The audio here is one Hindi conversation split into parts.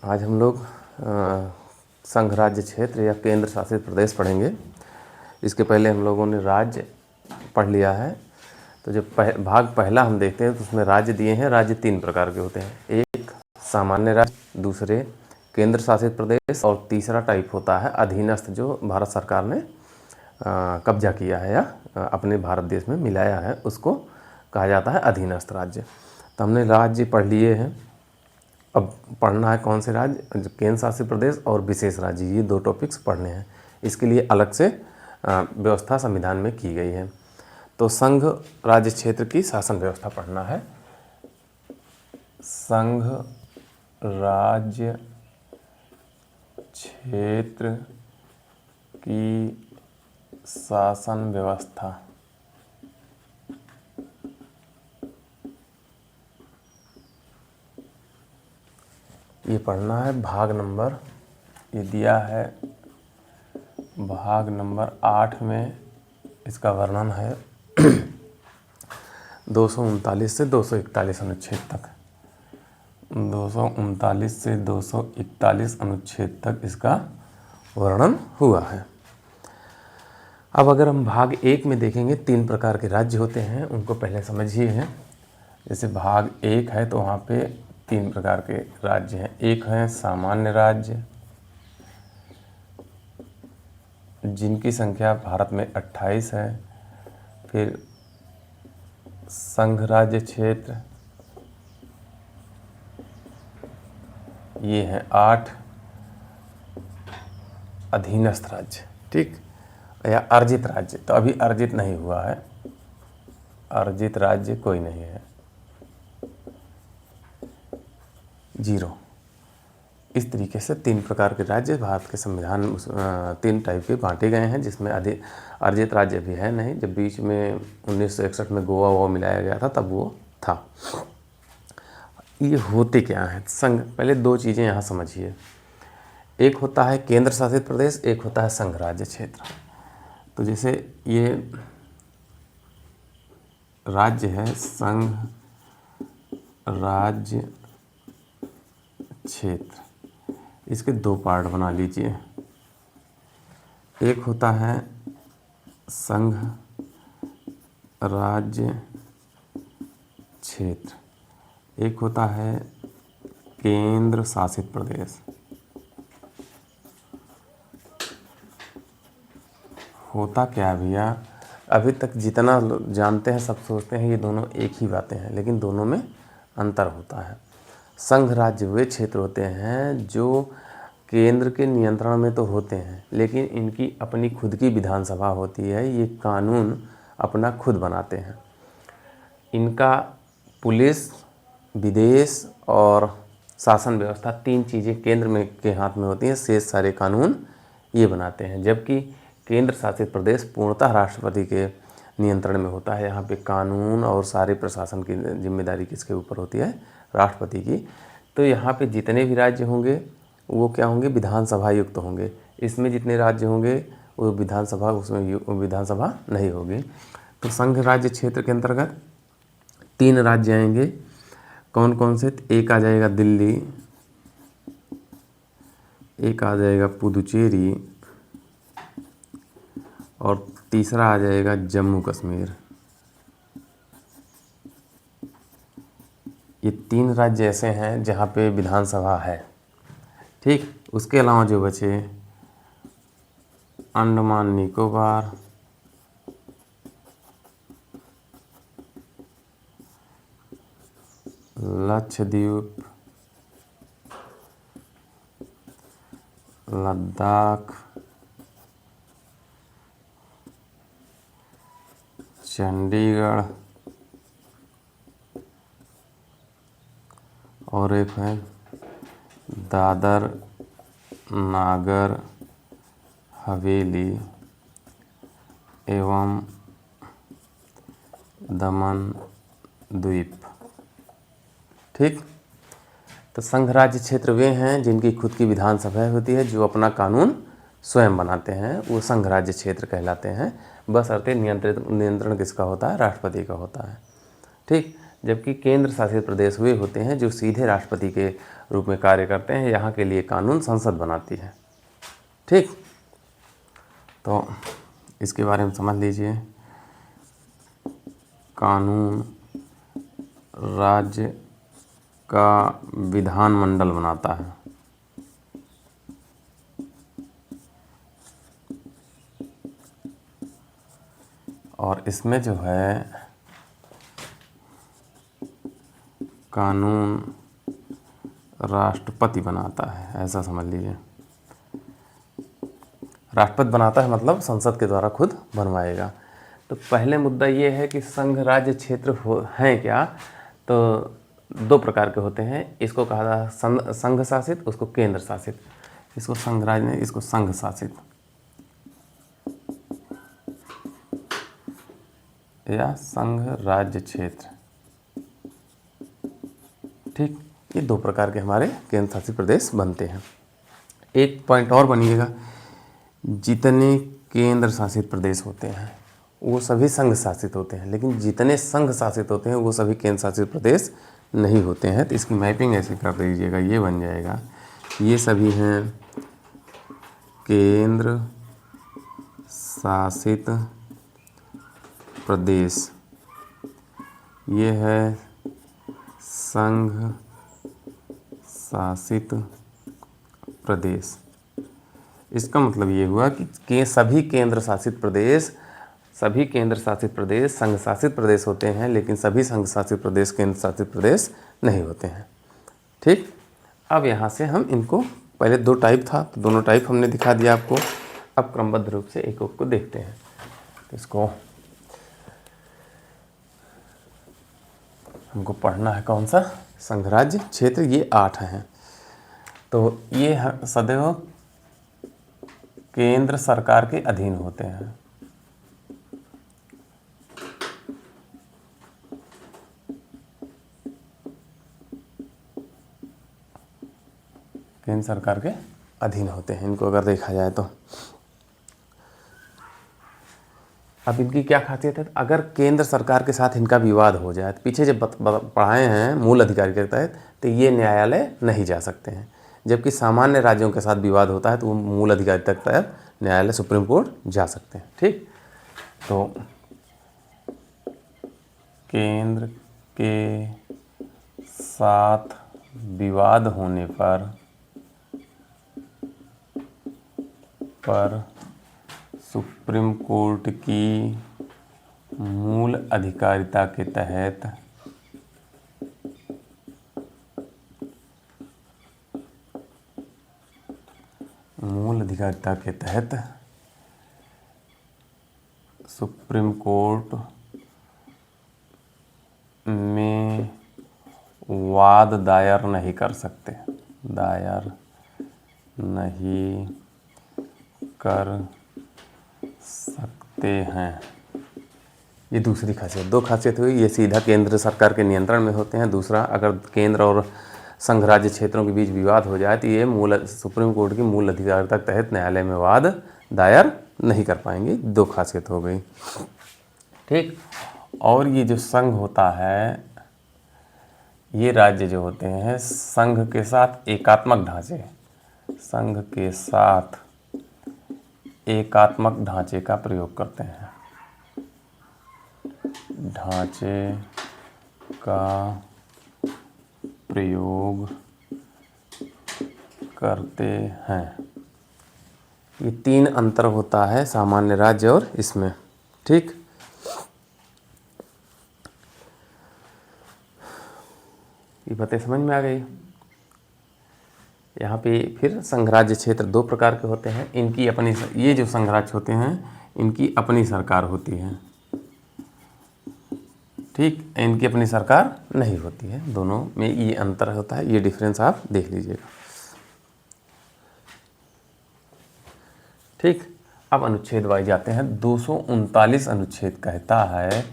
आज हम लोग संघ राज्य क्षेत्र या केंद्र शासित प्रदेश पढ़ेंगे। इसके पहले हम लोगों ने राज्य पढ़ लिया है। तो जो भाग पहला हम देखते हैं तो उसमें राज्य दिए हैं। राज्य 3 प्रकार के होते हैं, एक सामान्य राज्य, दूसरे केंद्र शासित प्रदेश और तीसरा टाइप होता है अधीनस्थ, जो भारत सरकार ने कब्जा किया है या अपने भारत देश में मिलाया है, उसको कहा जाता है अधीनस्थ राज्य। तो हमने राज्य पढ़ लिए हैं। अब पढ़ना है कौन से राज्य, केंद्र शासित प्रदेश और विशेष राज्य, ये 2 टॉपिक्स पढ़ने हैं। इसके लिए अलग से व्यवस्था संविधान में की गई है। तो संघ राज्य क्षेत्र की शासन व्यवस्था पढ़ना है। संघ राज्य क्षेत्र की शासन व्यवस्था, ये पढ़ना है। भाग नंबर ये दिया है, भाग नंबर 8 में इसका वर्णन है 239 से 241 अनुच्छेद तक। 239 से 241 अनुच्छेद तक इसका वर्णन हुआ है। अब अगर हम भाग 1 में देखेंगे, 3 प्रकार के राज्य होते हैं, उनको पहले समझिए हैं। जैसे भाग 1 है तो वहाँ पे 3 प्रकार के राज्य हैं। एक है सामान्य राज्य, जिनकी संख्या भारत में 28 है। फिर संघ राज्य क्षेत्र, ये है 8 अधीनस्थ राज्य, ठीक, या अर्जित राज्य। तो अभी अर्जित नहीं हुआ है, अर्जित राज्य कोई नहीं है, 0। इस तरीके से 3 प्रकार के राज्य भारत के संविधान 3 टाइप के बांटे गए हैं, जिसमें अर्जित राज्य भी है नहीं। जब बीच में 1961 में गोवा वो मिलाया गया था तब वो था। ये होते क्या हैं संघ, पहले 2 चीज़ें यहाँ समझिए। एक होता है केंद्र शासित प्रदेश, एक होता है संघ राज्य क्षेत्र। तो जैसे ये राज्य है संघ राज्य क्षेत्र, इसके 2 पार्ट बना लीजिए। एक होता है संघ राज्य क्षेत्र, एक होता है केंद्र शासित प्रदेश। होता क्या भैया, अभी तक जितना जानते हैं सब सोचते हैं ये दोनों एक ही बातें हैं, लेकिन दोनों में अंतर होता है। संघ राज्य वे क्षेत्र होते हैं जो केंद्र के नियंत्रण में तो होते हैं, लेकिन इनकी अपनी खुद की विधानसभा होती है। ये कानून अपना खुद बनाते हैं। इनका पुलिस, विदेश और शासन व्यवस्था 3 चीज़ें केंद्र में के हाथ में होती हैं। शेष सारे कानून ये बनाते हैं। जबकि केंद्र शासित प्रदेश पूर्णतः राष्ट्रपति के नियंत्रण में होता है। यहाँ पे कानून और सारे प्रशासन की जिम्मेदारी किसके ऊपर होती है, राष्ट्रपति की। तो यहाँ पे जितने भी राज्य होंगे वो क्या होंगे, विधानसभा युक्त होंगे। इसमें जितने राज्य होंगे वो विधानसभा, उसमें विधानसभा नहीं होगी। तो संघ राज्य क्षेत्र के अंतर्गत 3 राज्य आएंगे। कौन कौन से, एक आ जाएगा दिल्ली, एक आ जाएगा पुदुचेरी और तीसरा आ जाएगा जम्मू कश्मीर। ये 3 राज्य ऐसे हैं जहाँ पे विधानसभा है, ठीक। उसके अलावा जो बचे अंडमान निकोबार, लक्षद्वीप, लद्दाख, चंडीगढ़ और एक है दादर नागर हवेली एवं दमन द्वीप, ठीक। तो संघ राज्य क्षेत्र वे हैं जिनकी खुद की विधानसभा होती है, जो अपना कानून स्वयं बनाते हैं, वो संघ राज्य क्षेत्र कहलाते हैं। बशर्ते नियंत्रण किसका होता है, राष्ट्रपति का होता है, ठीक। जबकि केंद्र शासित प्रदेश वे होते हैं जो सीधे राष्ट्रपति के रूप में कार्य करते हैं। यहाँ के लिए कानून संसद बनाती है। ठीक, तो इसके बारे में समझ लीजिए। कानून राज्य का विधानमंडल बनाता है। और इसमें जो है कानून राष्ट्रपति बनाता है, ऐसा समझ लीजिए। राष्ट्रपति बनाता है मतलब संसद के द्वारा खुद बनवाएगा। तो पहले मुद्दा ये है कि संघ राज्य क्षेत्र हैं क्या, तो दो प्रकार के होते हैं। इसको कहा था संघ शासित, उसको केंद्र शासित। इसको संघ राज्य नहीं, इसको संघ शासित या संघ राज्य क्षेत्र। ठीक, ये दो प्रकार के हमारे केंद्र शासित प्रदेश बनते हैं। एक पॉइंट और बनिएगा, जितने केंद्र शासित प्रदेश होते हैं वो सभी संघ शासित होते हैं, लेकिन जितने संघ शासित होते हैं वो सभी केंद्र शासित प्रदेश नहीं होते हैं। तो इसकी मैपिंग ऐसे कर दीजिएगा, ये बन जाएगा, ये सभी हैं केंद्र शासित प्रदेश, ये है संघ शासित प्रदेश। इसका मतलब ये हुआ कि सभी केंद्र शासित प्रदेश संघ शासित प्रदेश होते हैं, लेकिन सभी संघ शासित प्रदेश केंद्र शासित प्रदेश नहीं होते हैं। ठीक, अब यहाँ से हम इनको, पहले दो टाइप था तो दोनों टाइप हमने दिखा दिया आपको। अब क्रमबद्ध रूप से एक को देखते हैं। तो इसको हमको पढ़ना है कौन सा, संघ राज्य क्षेत्र। ये 8 हैं। तो ये सदैव केंद्र सरकार के अधीन होते हैं। केंद्र सरकार के अधीन होते हैं इनको अगर देखा जाए तो। अब इनकी क्या खासियत है, अगर केंद्र सरकार के साथ इनका विवाद हो जाए, तो पीछे जब पढ़ाए हैं मूल अधिकार के तहत, तो ये न्यायालय नहीं जा सकते हैं। जबकि सामान्य राज्यों के साथ विवाद होता है तो वो मूल अधिकार के तहत न्यायालय सुप्रीम कोर्ट जा सकते हैं। ठीक, तो केंद्र के साथ विवाद होने पर सुप्रीम कोर्ट की मूल अधिकारिता के तहत सुप्रीम कोर्ट में वाद दायर नहीं कर सकते, हैं। ये दूसरी खासियत। दो खासियत हुई, ये सीधा केंद्र सरकार के नियंत्रण में होते हैं। दूसरा, अगर केंद्र और संघ राज्य क्षेत्रों के बीच विवाद हो जाए तो ये सुप्रीम कोर्ट की मूल अधिकारिता के तहत न्यायालय में वाद दायर नहीं कर पाएंगे। दो खासियत हो गई। ठीक, और ये जो संघ होता है, ये राज्य जो होते हैं संघ के साथ एकात्मक ढांचे का प्रयोग करते हैं। ये 3 अंतर होता है सामान्य राज्य और इसमें। ठीक, ये बातें समझ में आ गई। यहाँ पे फिर संघ राज्य क्षेत्र 2 प्रकार के होते हैं। इनकी अपनी, ये जो संघ राज्य होते हैं इनकी अपनी सरकार होती है। ठीक, इनकी अपनी सरकार नहीं होती है। दोनों में ये अंतर होता है, ये डिफरेंस आप देख लीजिएगा। ठीक, अब अनुच्छेद वाइज जाते हैं। 239 अनुच्छेद कहता है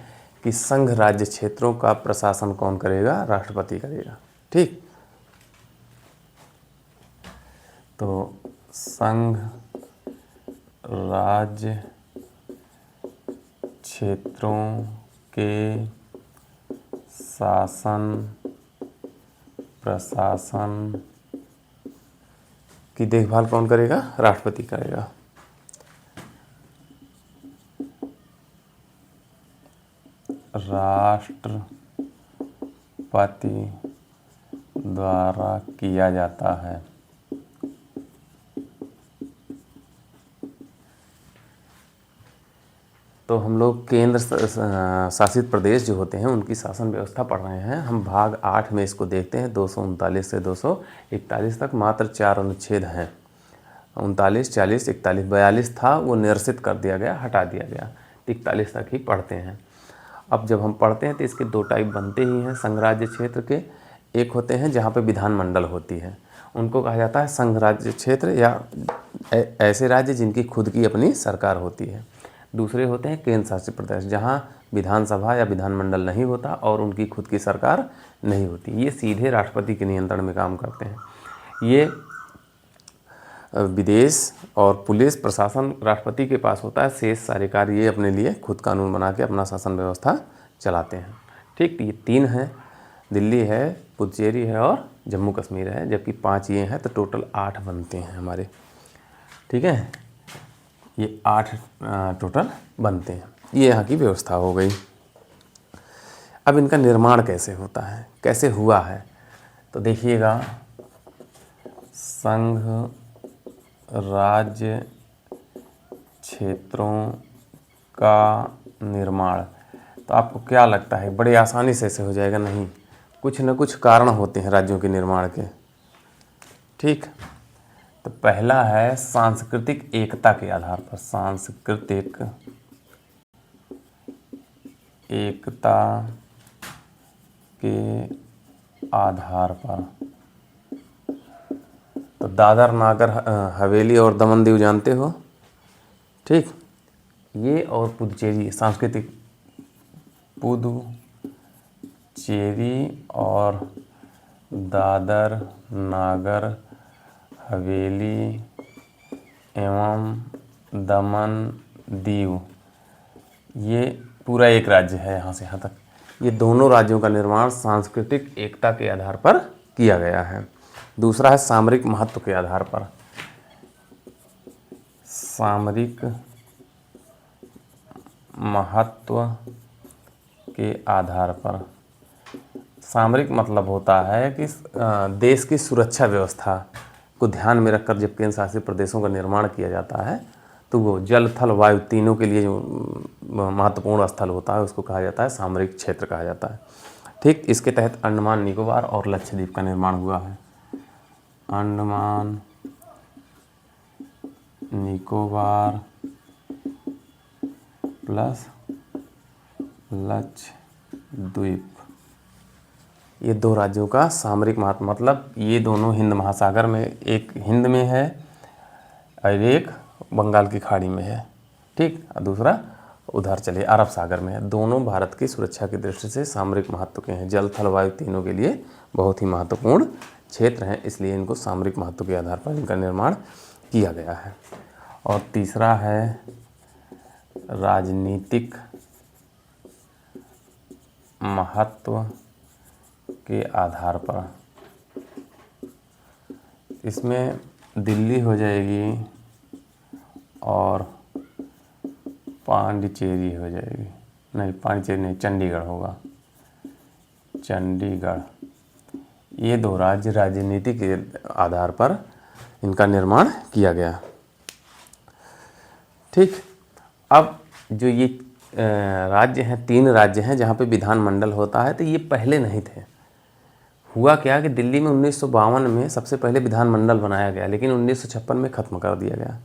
कि संघ राज्य क्षेत्रों का प्रशासन कौन करेगा, राष्ट्रपति करेगा। ठीक, तो संघ राज्य क्षेत्रों के शासन प्रशासन की देखभाल कौन करेगा? राष्ट्रपति करेगा। राष्ट्रपति द्वारा किया जाता है। तो हम लोग केंद्र शासित प्रदेश जो होते हैं उनकी शासन व्यवस्था पढ़ रहे हैं। हम भाग 8 में इसको देखते हैं। 239 से 241 तक मात्र 4 अनुच्छेद हैं। 39, 40, 41, 42 था, वो निरसित कर दिया गया, हटा दिया गया। 41 तक ही पढ़ते हैं। अब जब हम पढ़ते हैं तो इसके 2 टाइप बनते ही हैं संघ राज्य क्षेत्र के। एक होते हैं जहाँ पे विधानमंडल होती है, उनको कहा जाता है संघ राज्य क्षेत्र, या ऐसे राज्य जिनकी खुद की अपनी सरकार होती है। दूसरे होते हैं केंद्र शासित प्रदेश, जहाँ विधानसभा या विधानमंडल नहीं होता और उनकी खुद की सरकार नहीं होती। ये सीधे राष्ट्रपति के नियंत्रण में काम करते हैं। ये विदेश और पुलिस प्रशासन राष्ट्रपति के पास होता है। शेष सारे कार्य ये अपने लिए खुद कानून बना के अपना शासन व्यवस्था चलाते हैं। ठीक, ये 3 हैं, दिल्ली है, पुडुचेरी है और जम्मू कश्मीर है, जबकि 5 ये हैं, तो टोटल 8 बनते हैं हमारे। ठीक है, ये 8 टोटल बनते हैं। ये यहाँ की व्यवस्था हो गई। अब इनका निर्माण कैसे होता है, कैसे हुआ है, तो देखिएगा, संघ राज्य क्षेत्रों का निर्माण, तो आपको क्या लगता है बड़े आसानी से ऐसे हो जाएगा? नहीं, कुछ न कुछ कारण होते हैं राज्यों के निर्माण के। ठीक, तो पहला है सांस्कृतिक एकता के आधार पर। सांस्कृतिक एकता के आधार पर, तो दादर नागर हवेली और दमन दीव जानते हो। ठीक, ये और पुडुचेरी सांस्कृतिक, पुडुचेरी और दादर नागर हवेली एवं दमन दीव, ये पूरा एक राज्य है यहाँ से यहाँ तक। ये दोनों राज्यों का निर्माण सांस्कृतिक एकता के आधार पर किया गया है। दूसरा है सामरिक महत्व के आधार पर। सामरिक महत्व के आधार पर, सामरिक मतलब होता है कि देश की सुरक्षा व्यवस्था को ध्यान में रखकर जब केंद्र शासित प्रदेशों का निर्माण किया जाता है, तो वो जल, थल, वायु तीनों के लिए जो महत्वपूर्ण स्थल होता है उसको कहा जाता है सामरिक क्षेत्र कहा जाता है। ठीक, इसके तहत अंडमान निकोबार और लक्षद्वीप का निर्माण हुआ है। अंडमान निकोबार प्लस लक्षद्वीप, ये 2 राज्यों का सामरिक महत्व, मतलब ये दोनों हिंद महासागर में, एक हिंद में है और एक बंगाल की खाड़ी में है। ठीक, और दूसरा उधर चलिए अरब सागर में है। दोनों भारत की सुरक्षा की दृष्टि से सामरिक महत्व के हैं। जल, थल, वायु तीनों के लिए बहुत ही महत्वपूर्ण क्षेत्र हैं, इसलिए इनको सामरिक महत्व के आधार पर इनका निर्माण किया गया है। और तीसरा है राजनीतिक महत्व के आधार पर। इसमें दिल्ली हो जाएगी और पांडिचेरी हो जाएगी, नहीं पांडिचेरी नहीं, चंडीगढ़ होगा, चंडीगढ़। ये 2 राज्य राजनीति के आधार पर इनका निर्माण किया गया। ठीक, अब जो ये राज्य हैं, 3 राज्य हैं जहाँ पे विधानमंडल होता है, तो ये पहले नहीं थे। हुआ क्या कि दिल्ली में 1952 में सबसे पहले विधानमंडल बनाया गया, लेकिन 1956 में ख़त्म कर दिया गया।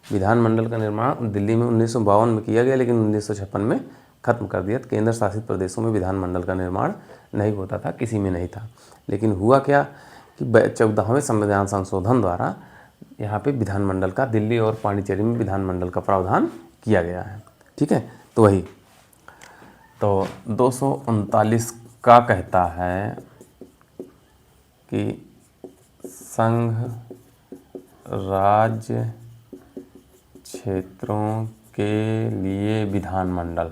विधानमंडल का निर्माण दिल्ली में 1952 में किया गया, लेकिन 1956 में ख़त्म कर दिया। केंद्र शासित प्रदेशों में विधानमंडल का निर्माण नहीं होता था, किसी में नहीं था। लेकिन हुआ क्या कि 14वें संविधान संशोधन द्वारा यहाँ पे विधानमंडल का, दिल्ली और पांडिचेरी में विधानमंडल का प्रावधान किया गया है। ठीक है, तो वही तो 239 का कहता है कि संघ राज्य क्षेत्रों के लिए विधानमंडल,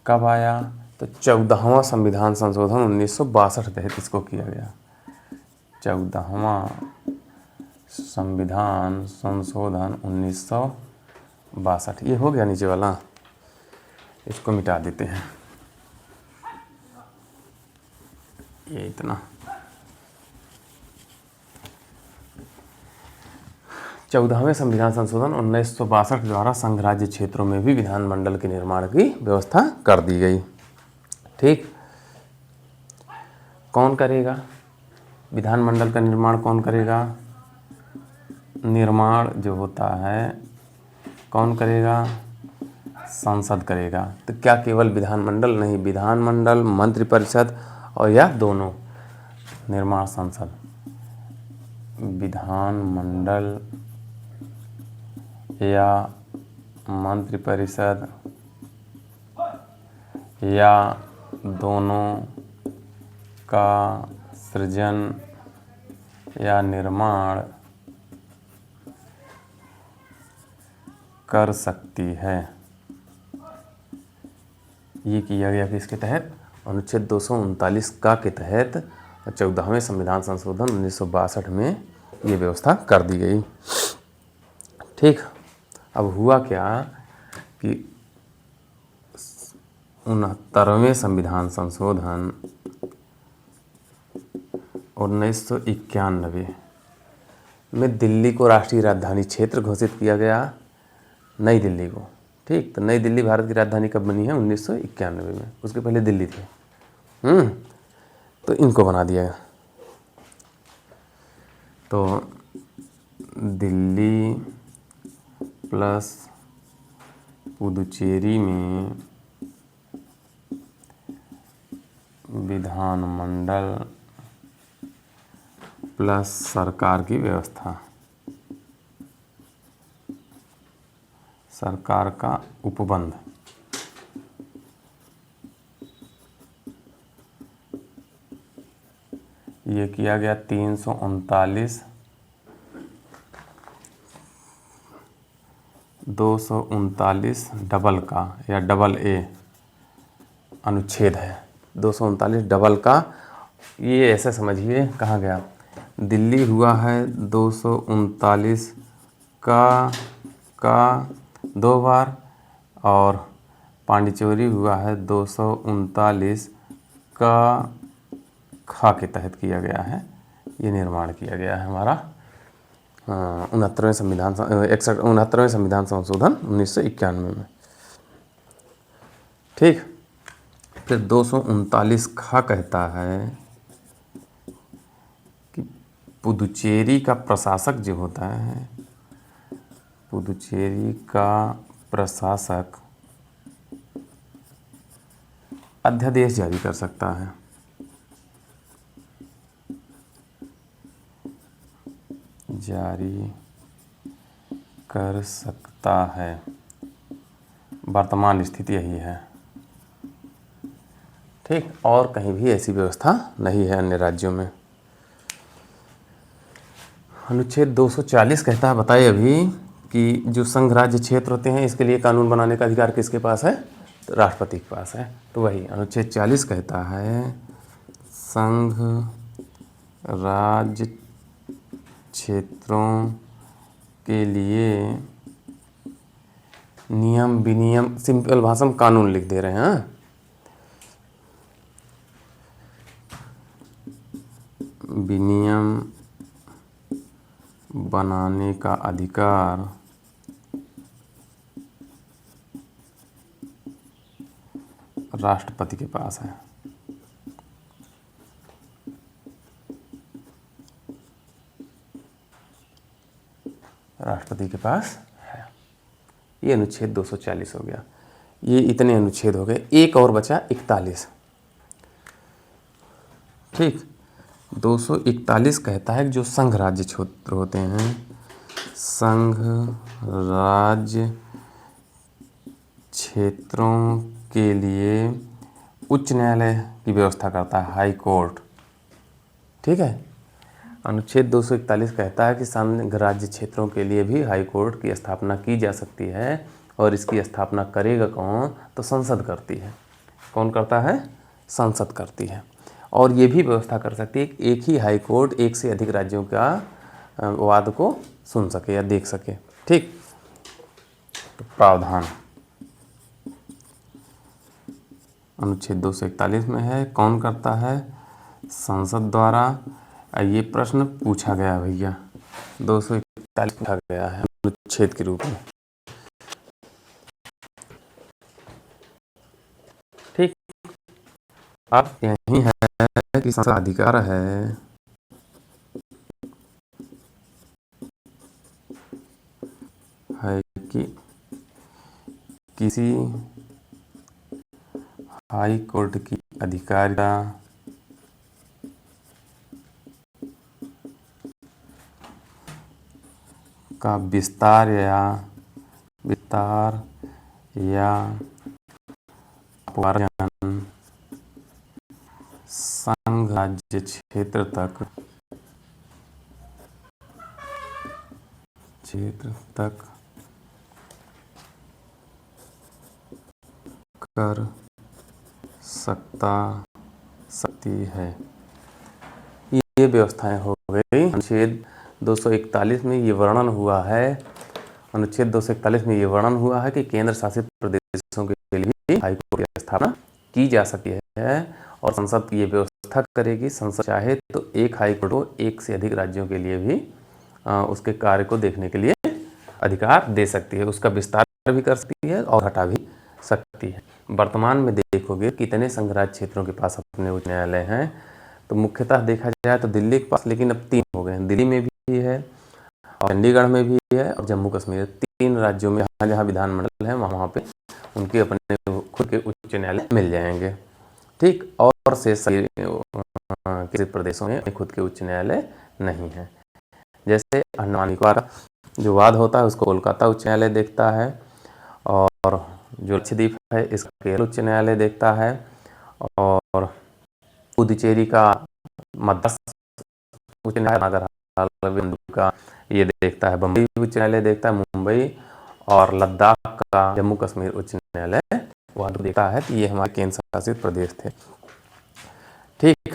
कब आया? तो 14वां संविधान संशोधन 1962 तहत इसको किया गया। 14वां संविधान संशोधन 1962। ये हो गया नीचे वाला, इसको मिटा देते हैं, ये इतना। 14वें संविधान संशोधन 1962 द्वारा संघ राज्य क्षेत्रों में भी विधानमंडल के निर्माण की व्यवस्था कर दी गई। ठीक, कौन करेगा विधानमंडल का निर्माण? कौन करेगा? निर्माण जो होता है कौन करेगा? संसद करेगा। तो क्या केवल विधानमंडल? नहीं, विधानमंडल, मंत्रिपरिषद और या दोनों। निर्माण संसद, विधानमंडल या मंत्रिपरिषद या दोनों का सृजन या निर्माण कर सकती है। ये किया गया किसके तहत? अनुच्छेद 239 का के तहत 14वें संविधान संशोधन 1962 में ये व्यवस्था कर दी गई। ठीक, अब हुआ क्या कि 69वें संविधान संशोधन 1991 में दिल्ली को राष्ट्रीय राजधानी क्षेत्र घोषित किया गया, नई दिल्ली को। ठीक, तो नई दिल्ली भारत की राजधानी कब बनी है? 1991 में। उसके पहले दिल्ली थी। तो इनको बना दिया गया। तो दिल्ली प्लस पुदुचेरी में विधानमंडल प्लस सरकार की व्यवस्था, सरकार का उपबंध। ये किया गया 339 239 डबल का या डबल ए अनुच्छेद है। 239 डबल का, ये ऐसे समझिए कहाँ गया? दिल्ली हुआ है 239 का 2 बार और पांडिचेरी हुआ है 239 का खा के तहत किया गया है। ये निर्माण किया गया है हमारा 69वें संविधान संशोधन 1991 में। ठीक, फिर 239 खा कहता है कि पुदुचेरी का प्रशासक जो होता है, पुदुचेरी का प्रशासक अध्यादेश जारी कर सकता है। जारी कर सकता है, वर्तमान स्थिति यही है। ठीक, और कहीं भी ऐसी व्यवस्था नहीं है अन्य राज्यों में। अनुच्छेद 240 कहता है, बताइए अभी, कि जो संघ राज्य क्षेत्र होते हैं इसके लिए कानून बनाने का अधिकार किसके पास है? तो राष्ट्रपति के पास है। तो वही अनुच्छेद 40 कहता है, संघ राज्य क्षेत्रों के लिए नियम विनियम, सिंपल भाषा में कानून लिख दे रहे हैं। विनियम बनाने का अधिकार राष्ट्रपति के पास है। राष्ट्रपति के पास है। ये अनुच्छेद 240 हो गया। ये इतने अनुच्छेद हो गए, एक और बचा 41। ठीक, 241 कहता है कि जो संघ राज्य क्षेत्र होते हैं, संघ राज्य क्षेत्रों के लिए उच्च न्यायालय की व्यवस्था करता है, हाई कोर्ट। ठीक है, अनुच्छेद 241 कहता है कि संघ राज्य क्षेत्रों के लिए भी हाई कोर्ट की स्थापना की जा सकती है, और इसकी स्थापना करेगा कौन? तो संसद करती है। कौन करता है? संसद करती है। और ये भी व्यवस्था कर सकती है कि एक ही हाई कोर्ट एक से अधिक राज्यों का वाद को सुन सके या देख सके। ठीक, तो प्रावधान अनुच्छेद 241 में है, कौन करता है? संसद द्वारा। ये प्रश्न पूछा गया भैया, 241 पूछा गया है अनुच्छेद के रूप में। ठीक, अब यही है कि संसद अधिकार है कि किसी हाई कोर्ट की अधिकारिता का विस्तार या अपवर्जन संघ राज्य क्षेत्र तक कर सकती है। ये व्यवस्थाएं हो गई। अनुच्छेद 241 में ये वर्णन हुआ है, अनुच्छेद 241 में ये वर्णन हुआ है कि केंद्र शासित प्रदेशों के लिए हाई कोर्ट की स्थापना की जा सकती है और संसद ये व्यवस्था करेगी, संसद चाहे तो एक हाई कोर्ट को एक से अधिक राज्यों के लिए भी उसके कार्य को देखने के लिए अधिकार दे सकती है, उसका विस्तार भी कर सकती है और हटा भी सकती है। वर्तमान में देखोगे कितने संघ राज्य क्षेत्रों के पास अपने उच्च न्यायालय हैं, तो मुख्यतः देखा जाए तो दिल्ली के पास, लेकिन अब 3 हो गए हैं, दिल्ली में भी है और चंडीगढ़ में भी है और जम्मू कश्मीर, 3 राज्यों में जहाँ जहाँ विधानमंडल है वहाँ पे उनके अपने खुद के उच्च न्यायालय मिल जाएंगे। ठीक, और से किसी प्रदेशों में खुद के उच्च न्यायालय नहीं है। जैसे अंडमान निकोबार जो वाद होता है उसको कोलकाता उच्च न्यायालय देखता है और जो लक्षद्वीप है इसका केरल उच्च न्यायालय देखता है और पुदुचेरी का मद्रास उच्च न्यायालय का ये देखता है, बम्बई उच्च न्यायालय देखता है, मुंबई और लद्दाख का जम्मू कश्मीर उच्च न्यायालय वह देखता है कि ये हमारे केंद्र शासित प्रदेश थे। ठीक,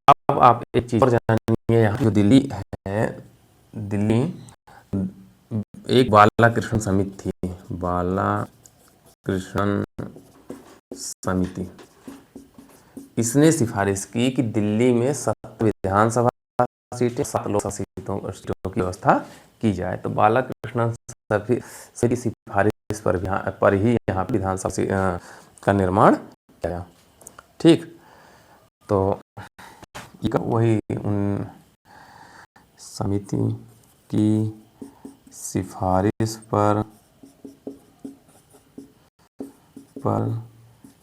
अब आप एक चीज और जानिए, यहाँ जो दिल्ली है, दिल्ली एक बाला कृष्ण समिति थी, बाला कृष्ण समिति, इसने सिफारिश की कि दिल्ली में 7 विधानसभा सीटें 7 लोकसभा सीटों की व्यवस्था की जाए। तो बाला कृष्ण समिति की सिफारिश पर ही यहाँ विधानसभा का निर्माण किया। ठीक, तो वही उन समिति की सिफारिश पर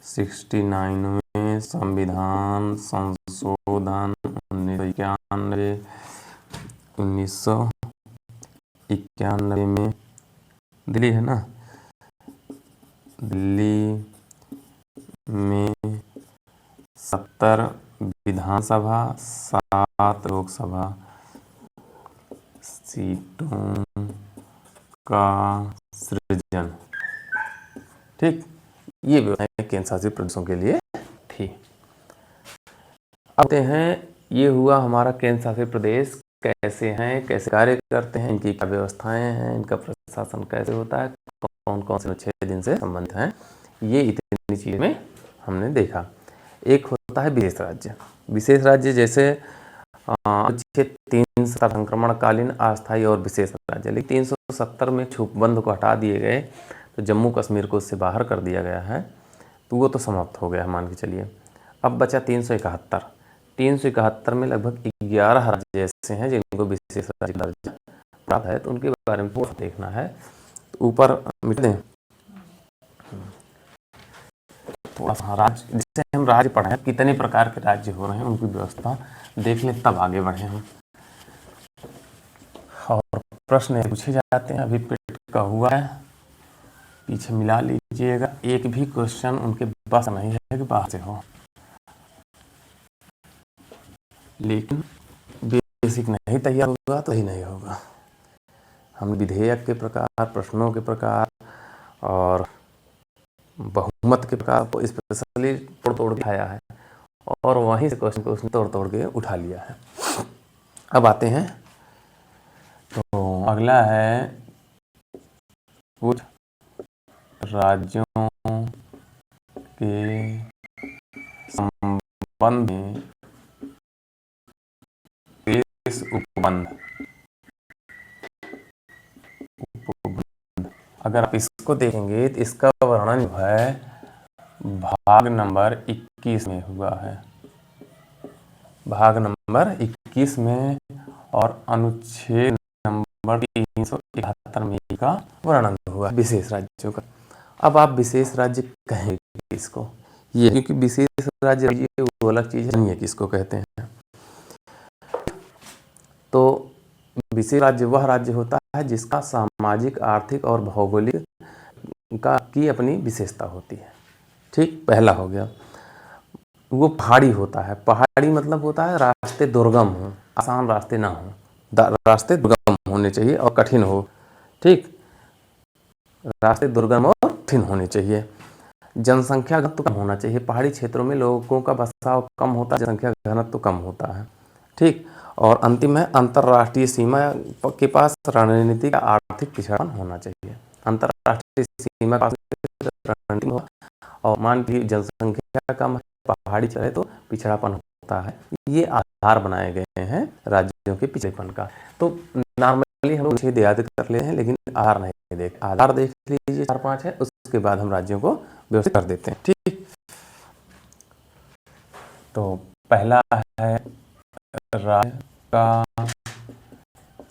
69वें संविधान संशोधन 1991 में दिल्ली है ना, दिल्ली में 70 विधानसभा 7 लोकसभा सीटों का सृजन। ठीक, ये व्यवस्था केंद्र शासित प्रदेशों के लिए थी। आते हैं, ये हुआ हमारा केंद्र शासित प्रदेश कैसे हैं, कैसे कार्य करते हैं, इनकी क्या व्यवस्थाएं हैं, इनका प्रशासन कैसे होता है, कौन कौन से अनुच्छेद इनसे संबंधित हैं, ये इतनी चीज़ में हमने देखा। एक होता है विशेष राज्य। विशेष राज्य जैसे अनुच्छेद 370 संक्रमणकालीन अस्थायी और विशेष राज्य, लेकिन 370 में छूटबंद को हटा दिए गए तो जम्मू कश्मीर को उससे बाहर कर दिया गया है, तो वो तो समाप्त हो गया है मान के चलिए। अब बचा 371 में लगभग 11 राज्य ऐसे हैं जिनको विशेष राज्य का दर्जा प्राप्त है, तो उनके बारे में थोड़ा देखना है। तो ऊपर मिट दें थोड़ा सा राज्य, जिससे हम राज्य पढ़ें कितने प्रकार के राज्य हो रहे हैं उनकी व्यवस्था देख लें, तब आगे बढ़े हम। और प्रश्न पूछे जाते हैं, अभी पेट का हुआ है, पीछे मिला लीजिएगा, एक भी क्वेश्चन उनके पास नहीं है कि बाहर से हो, लेकिन बेसिक नहीं तैयार होगा तो ही नहीं होगा। हम विधेयक के प्रकार, प्रश्नों के प्रकार और बहुमत के प्रकार को स्पेशली तोड़ तोड़ के आया है और वहीं से क्वेश्चन को उसने तोड़ तोड़ के उठा लिया है। अब आते हैं, तो अगला है कुछ राज्यों के संबंध में देश उपबंध। अगर आप इसको देखेंगे तो इसका वर्णन जो है भाग नंबर 21 में हुआ है, भाग नंबर 21 में, और अनुच्छेद नंबर 371 में का वर्णन हुआ विशेष राज्यों का। अब आप विशेष राज्य कहेंगे इसको, ये क्योंकि विशेष राज्य ये वो अलग चीज नहीं है किसको कहते हैं। तो विशेष राज्य वह राज्य होता है जिसका सामाजिक, आर्थिक और भौगोलिक की अपनी विशेषता होती है। ठीक, पहला हो गया। वो पहाड़ी होता है, पहाड़ी मतलब होता है रास्ते दुर्गम हो, आसान रास्ते ना हो, रास्ते दुर्गम होने चाहिए और कठिन हो। ठीक, रास्ते दुर्गम और कठिन होने चाहिए। जनसंख्या घनत्व कम होना चाहिए, पहाड़ी क्षेत्रों में लोगों का बसाव कम होता है, जनसंख्या घनत्व कम होता है। ठीक, और अंतिम है अंतर्राष्ट्रीय सीमा के पास रणनीतिक आर्थिक पिछड़ापन होना चाहिए। अंतर्राष्ट्रीय सीमा के पास रणनीतिक हो, और मान लीजिए जनसंख्या कम है, पहाड़ी चले तो पिछड़ापन होता है। ये आधार बनाए गए हैं राज्यों के पिछड़ेपन का। तो नॉर्मली हम लोग याद कर लेते हैं, लेकिन आधार नहीं देख, आधार देख लीजिए 4-5 है, उसके बाद हम राज्यों को व्यवस्थित कर देते हैं। ठीक, तो पहला है राज्य का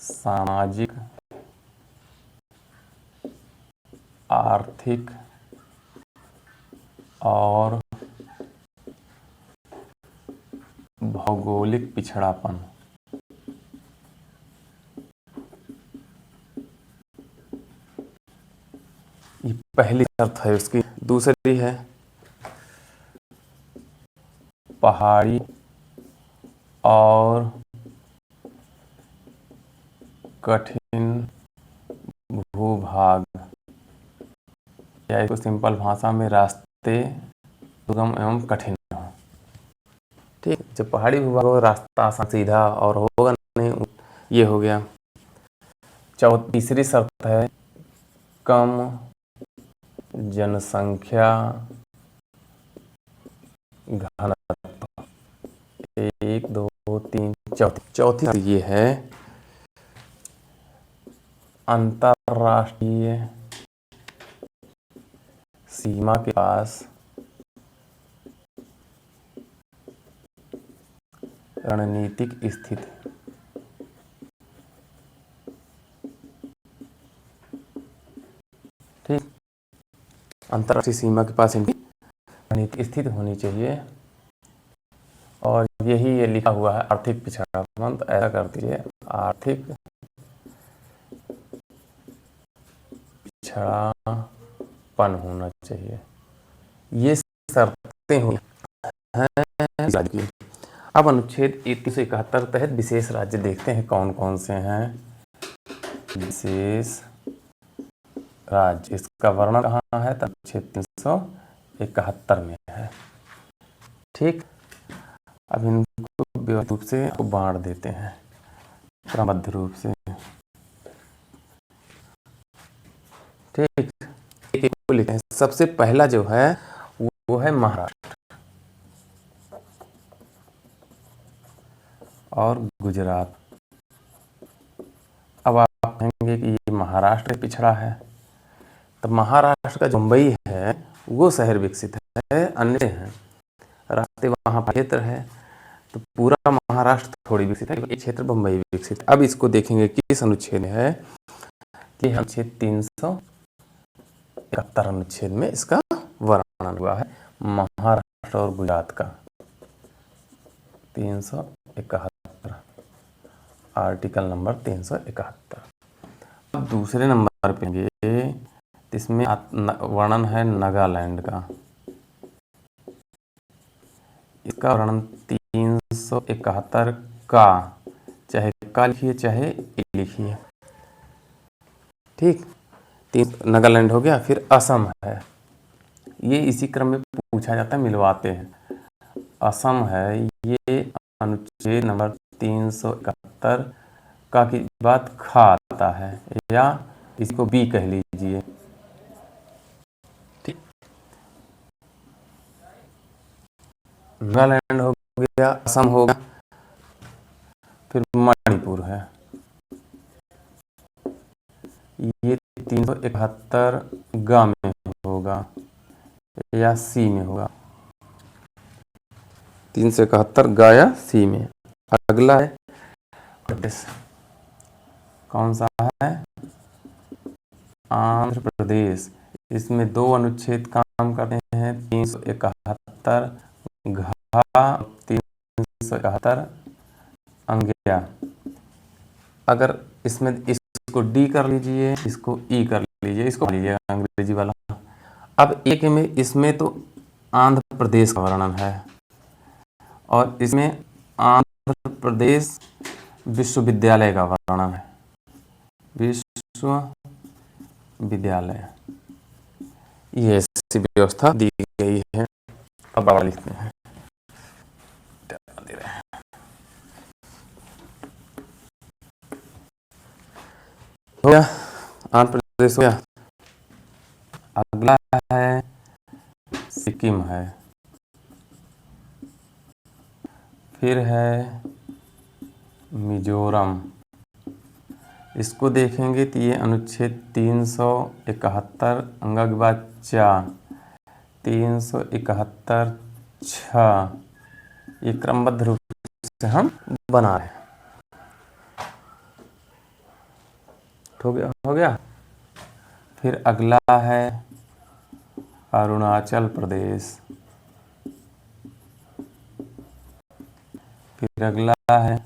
सामाजिक, आर्थिक और भौगोलिक पिछड़ापन। ये पहली शर्त है उसकी। दूसरी है पहाड़ी और कठिन भूभाग, या इसको सिंपल भाषा में रास्ते दुर्गम एवं कठिन हो। ठीक, जब पहाड़ी भूभाग हो रास्ता आसान सीधा और होगा नहीं, ये हो गया। तीसरी शर्त है कम जनसंख्या घनत्व। 1 2 3 चौथी ये है अंतर्राष्ट्रीय सीमा के पास रणनीतिक स्थिति। ठीक, अंतर्राष्ट्रीय सीमा के पास इनकी रणनीतिक स्थिति होनी चाहिए। और यही ये लिखा हुआ है आर्थिक पिछड़ापन, तो ऐसा कर दीजिए आर्थिक पिछड़ापन होना चाहिए। ये शर्तें हुई हैं। अब अनुच्छेद 371 तहत विशेष राज्य देखते हैं कौन कौन से हैं विशेष राज्य। इसका वर्णन कहाँ है? तो अनुच्छेद 371 में है। ठीक, अब इनको व्यवस्थित रूप से बांट देते हैं क्रमबद्ध रूप से। ठीक, एक एक को लिखते हैं। सबसे पहला जो है वो है महाराष्ट्र और गुजरात। अब आप कहेंगे कि ये महाराष्ट्र पिछड़ा है, तो महाराष्ट्र का जो मुंबई है वो शहर विकसित है, अन्य हैं रास्ते वहाँ क्षेत्र है, तो पूरा महाराष्ट्र थोड़ी विकसित है, एक क्षेत्र मुंबई विकसित है। अब इसको देखेंगे किस अनुच्छेद में है कि अनुच्छेद 371 अनुच्छेद में इसका वर्णन हुआ है महाराष्ट्र और गुजरात का। 371 आर्टिकल नंबर 371। अब दूसरे नंबर पे इसमें वर्णन है नागालैंड का। इसका वर्णन 371 का, चाहे का लिखिए चाहे लिखिए। ठीक, नागालैंड हो गया। फिर असम है, ये इसी क्रम में पूछा जाता है, मिलवाते हैं। असम है, ये अनुच्छेद नंबर 371 का के बाद खा आता है, या इसको बी कह लीजिए। ठीक, नागालैंड हो गया, असम हो गया, फिर मणिपुर है, ये 371 ग में होगा या सी में होगा, 371 ग या सी में। अगला है प्रदेश, कौन सा है? आंध्र प्रदेश। इसमें 2 अनुच्छेद काम करते हैं, 371 घा, 371 अंग्या। अगर इसमें इसको डी कर लीजिए, इसको ई कर लीजिए, इसको लीजिएगा अंग्रेजी वाला। अब एक में इसमें तो आंध्र प्रदेश का वर्णन है, और इसमें आंध्र प्रदेश विश्वविद्यालय का वर्णन है, विश्वविद्यालय। ये ऐसी व्यवस्था दी गई है। अब आगे लिखते हैं, हो गया, आंध्र प्रदेश हो गया। अगला है सिक्किम है, फिर है मिजोरम। इसको देखेंगे तो ये अनुच्छेद 371 अंग के बाद 4, 371 6, ये क्रमबद्ध रूप से हम बना रहे हैं। हो गया। फिर अगला है अरुणाचल प्रदेश, फिर अगला है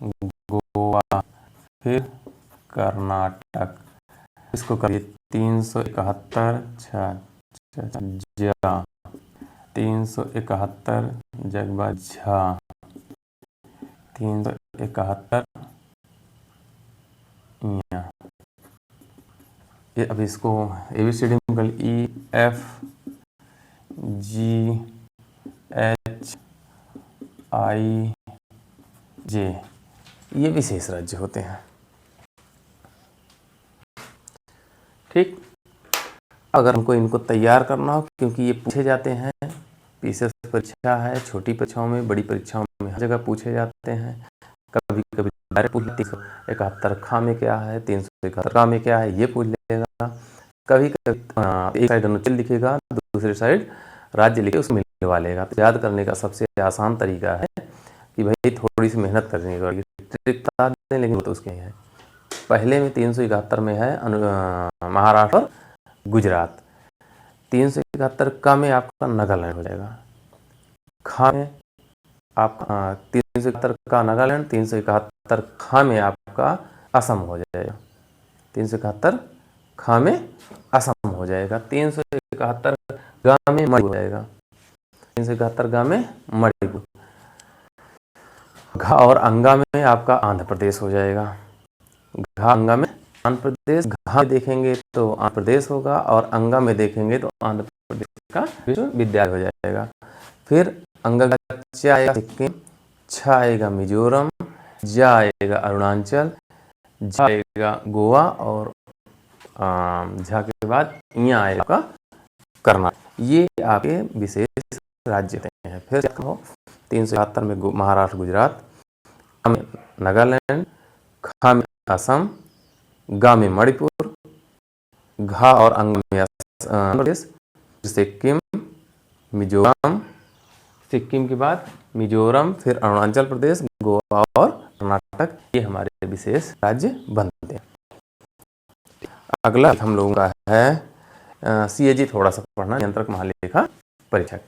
गोवा, फिर कर्नाटक। इसको करिए 371 6 जा, 371 जगबा झा, 371 ये। अब इसको ABCD में कर E F G H I J, ये विशेष राज्य होते हैं। ठीक, अगर हमको इनको तैयार करना हो, क्योंकि ये पूछे जाते हैं, पीसीएस परीक्षा है, छोटी परीक्षाओं में, बड़ी परीक्षाओं में हर जगह पूछे जाते हैं। कभी कभी डायरेक्ट पूछ 371 खा में क्या है, 371 का में क्या है, ये पूछ लेगा। कभी कभी एक साइड अनुच्छेद लिखेगा, दूसरी साइड राज्य लिखे, उसमें मिलवा लेगा। तो याद करने का सबसे आसान तरीका है कि भाई थोड़ी सी मेहनत करनी पड़ेगी, ट्रिक बता दें, लेकिन वो तो उसके है। पहले में 371 में है महाराष्ट्र और गुजरात, 371 का में आपका नागालैंड हो जाएगा, खा में आपका 371 का नागालैंड, 371 खा में आपका असम हो जाएगा, 371 खा में असम हो जाएगा, 371 गा में मणिपुर हो जाएगा, 371 गा में मणिपुर। घा और अंगा में आपका आंध्र प्रदेश हो जाएगा, घा अंगा में आंध्र प्रदेश, घा में देखेंगे तो आंध्र प्रदेश होगा, और अंगा में देखेंगे तो आंध्र प्रदेश का विश्वविद्यालय हो जाएगा। फिर अंगा का च आएगा सिक्किम, छ आएगा मिजोरम, ज आएगा अरुणाचल, झ आएगा गोवा, और झ के बाद यहाँ आएगा आपका कर्नाटक। ये आपके विशेष राज्य हैं। फिर 371 में महाराष्ट्र गुजरात, खा में नागालैंड, खा में असम, गा में मणिपुर, घा और अंग में आंध्र प्रदेश, सिक्किम, मिजोरम, सिक्किम के बाद मिजोरम, फिर अरुणाचल प्रदेश, गोवा और कर्नाटक, ये हमारे विशेष राज्य बनते हैं। अगला हम लोगों का है CAG, थोड़ा सा पढ़ना, नियंत्रक महालेखा परीक्षक।